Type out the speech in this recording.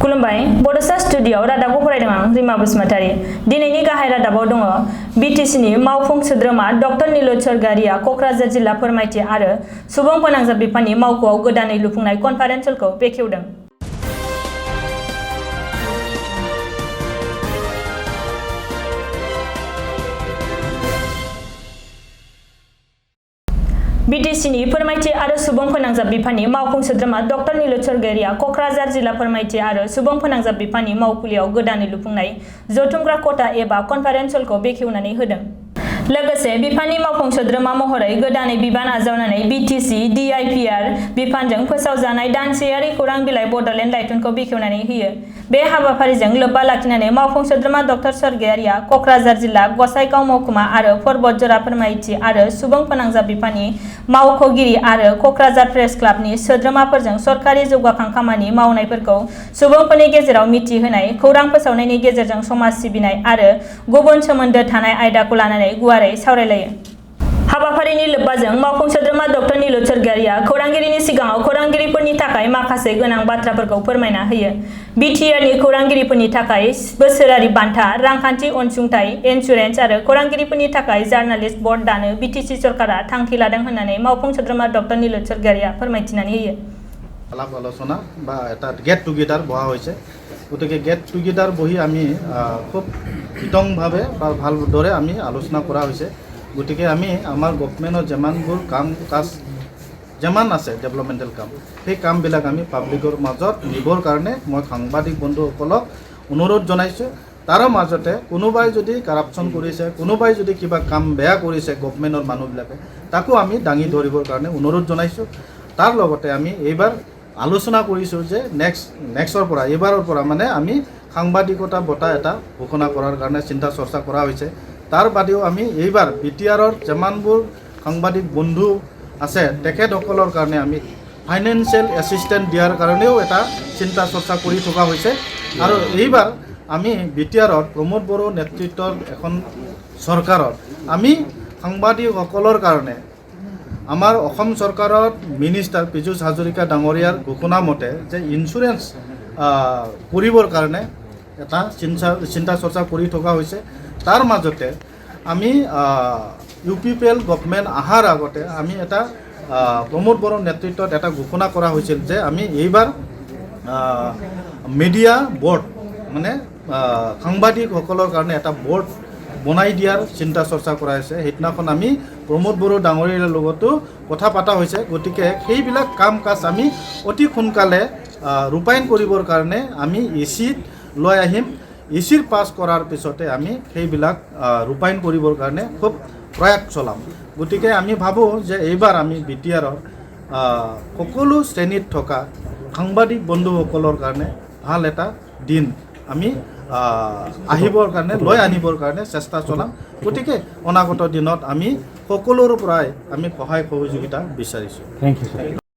खुलुमबाय बड'सा स्टुडिय'आव रादाबखौ फरायदों आं रिमा बसुमतारी। दिनैनि गाहाय रादाबाव दङ बिटिसिनि मावफुं सोद्रोमा डक्टर निलुत स्वर्गयारीआ क'क्राझार जिल्ला फोरमायथि आरो सुबुं फोनांजाब बिफाननि मावख'आव गोदानै लुफुंनाय कनफारेन्स हलखौ बेखेवदों। बिटिसिनि फोरमायथि आरो सुबुं फोनांजाब बिफाननि मावफुं सोद्रोमा डक्टर निलुत स्वर्गयारीआ क'क्राझार जिल्ला फोरमायथि आरो सुबुं फोनांजाब बिफाननि मावखुलियाव गोदानै लुफुंनाय जथुमग्रा खथा एबा कनफारेन्स हलखौ बेखेवनानै होदों। लोगोसे बिफाननि मावफुं सोद्रोमा महरै गोदानै बिबान आजावनानै बिटिसि डिआइपिआर बिफानजों फोसावजानाय दानसेयारि खौरां बिलाइ बड'लेण्ड लाइथुनखौ बेखेवनानै होयो। बे हाबाफारिजों लोब्बा लाखिनानै मावफुं सोद्रोमा डक्टर स्वर्गयारीआ क'क्राझार जिल्ला गसाइगाव महकुमा आरो पर्बतजरा फोरमायथि आरो सुबुं फोनांजाब बिफाननि मावख'गिरि आरो क'क्राझार प्रेस क्लाबनि सोद्रोमाफोरजों सरकारि जौगाखां खामानि मावनायफोरखौ सुबुंफोरनि गेजेराव मिथिहोनाय, खौरां फोसावनायनि गेजेरजों समाज सिबिनाय आरो गुबुन सोमोन्दो थानाय आयदाखौ लानानै गुवारै सावरायलायो। हाबाफारिनि लोब्बाजों मावफुं सोद्रोमा डक्टर निलुत स्वर्गयारीआ खौरांगिरिनि सिगाङाव खौरांगिरिफोरनि थाखाय माखासे गोनां बाथ्राफोरखौ फोरमायना होयो। बिटिआरनि खौरांगिरिफोरनि थाखाय बोसोरारि बान्था, रांखान्थि अनसुंथाइ, इन्सुरेन्स आरो खौरांगिरिफोरनि थाखाय जार्नालिस्ट बर्ड दानो बिटिसि सरकारा थांखि लादों होननानै मावफुं सोद्रोमा डक्टर निलुत स्वर्गयारीआ फोरमायथिनानै होयो। আলাপ আলোচনা বা এটা গেট টুগেদাৰ বহা হৈছে। গতিকে গেট টুগেদাৰ বহি আমি খুব বিতংভাৱে বা ভালদৰে আমি আলোচনা কৰা হৈছে। গতিকে আমি আমাৰ গভৰ্ণমেণ্টৰ যিমানবোৰ কাম কাজ যিমান আছে ডেভেলপমেণ্টেল কাম, সেই কামবিলাক আমি পাব্লিকৰ মাজত নিবৰ কাৰণে মই সাংবাদিক বন্ধুসকলক অনুৰোধ জনাইছোঁ। তাৰ মাজতে কোনোবাই যদি কাৰাপশ্যন কৰিছে, কোনোবাই যদি কিবা কাম বেয়া কৰিছে গভৰ্ণমেণ্টৰ মানুহবিলাকে, তাকো আমি দাঙি ধৰিবৰ কাৰণে অনুৰোধ জনাইছোঁ। তাৰ লগতে আমি এইবাৰ আলোচনা কৰিছোঁ যে এইবাৰৰ পৰা মানে আমি সাংবাদিকতা বঁটা এটা ঘোষণা কৰাৰ কাৰণে চিন্তা চৰ্চা কৰা হৈছে। তাৰ বাদেও আমি এইবাৰ বিটিআৰৰ যিমানবোৰ সাংবাদিক বন্ধু আছে তেখেতসকলৰ কাৰণে আমি ফাইনেন্সিয়েল এছিষ্টেণ্ট দিয়াৰ কাৰণেও এটা চিন্তা চৰ্চা কৰি থকা হৈছে। আৰু এইবাৰ আমি বিটিআৰৰ প্ৰমোদ বড়ো নেতৃত্বৰ এখন চৰকাৰত আমি সাংবাদিকসকলৰ কাৰণে আমাৰ অসম চৰকাৰত মিনিষ্টাৰ পীযুষ হাজৰিকা ডাঙৰীয়াৰ ঘোষণা মতে যে ইঞ্চুৰেঞ্চ কৰিবৰ কাৰণে এটা চিন্তা চৰ্চা কৰি থকা হৈছে। তাৰ মাজতে আমি UPPL গভৰ্ণমেণ্ট অহাৰ আগতে আমি এটা প্ৰমোদ বড়োৰ নেতৃত্বত এটা ঘোষণা কৰা হৈছিল যে আমি এইবাৰ মিডিয়া বৰ্ড মানে সাংবাদিকসকলৰ কাৰণে এটা বৰ্ড বনাই দিয়াৰ চিন্তা চৰ্চা কৰা হৈছে। সেইদিনাখন আমি প্ৰমোদ বড়ো ডাঙৰীয়াৰ লগতো কথা পতা হৈছে। গতিকে সেইবিলাক কাম কাজ আমি অতি সোনকালে ৰূপায়ণ কৰিবৰ কাৰণে আমি ECত লৈ আহিম। ECৰ পাছ কৰাৰ পিছতে আমি সেইবিলাক ৰূপায়ণ কৰিবৰ কাৰণে খুব প্ৰয়াস চলাম। গতিকে আমি ভাবোঁ যে এইবাৰ আমি বিটিআৰৰ সকলো শ্ৰেণীত থকা সাংবাদিক বন্ধুসকলৰ কাৰণে ভাল এটা দিন আমি আহিবৰ কাৰণে লৈ আনিবৰ কাৰণে চেষ্টা চলাম। গতিকে অনাগত দিনত আমি সকলোৰে পৰাই আমি সহায় সহযোগিতা বিচাৰিছোঁ। Thank you, sir.